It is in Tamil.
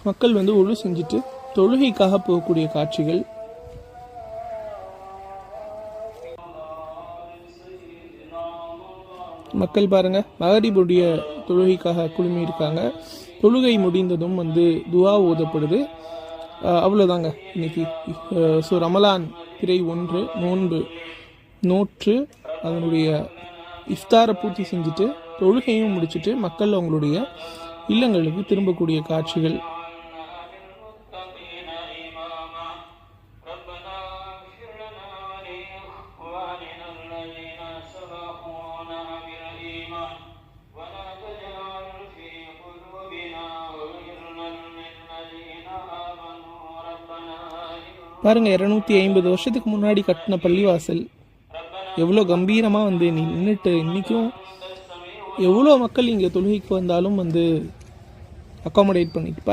மக்கள் ஒழு செஞ்சுட்டு தொழுகைக்காக போகக்கூடிய காட்சிகள். மக்கள் பாருங்க, மகரிபுடைய தொழுகைக்காக குழுமி இருக்காங்க. தொழுகை முடிந்ததும் துவா ஓதப்படுது. அவ்வளோதாங்க இன்னைக்கு. ஸோ ரமலான் பிறை 1 நோன்பு நோற்று அதனுடைய இஃப்தாரை பூர்த்தி செஞ்சுட்டு தொழுகையும் முடிச்சுட்டு மக்கள் அவங்களுடைய இல்லங்களுக்கு திரும்பக்கூடிய காட்சிகள். பாருங்க, 250 வருஷத்துக்கு முன்னாடி கட்டின பள்ளிவாசல் எவ்வளோ கம்பீரமாக நின்றுட்டு இன்றைக்கும் எவ்வளோ மக்கள் இங்கே தொழுகைக்கு வந்தாலும் அக்காமடேட் பண்ணிட்டு பாருங்க.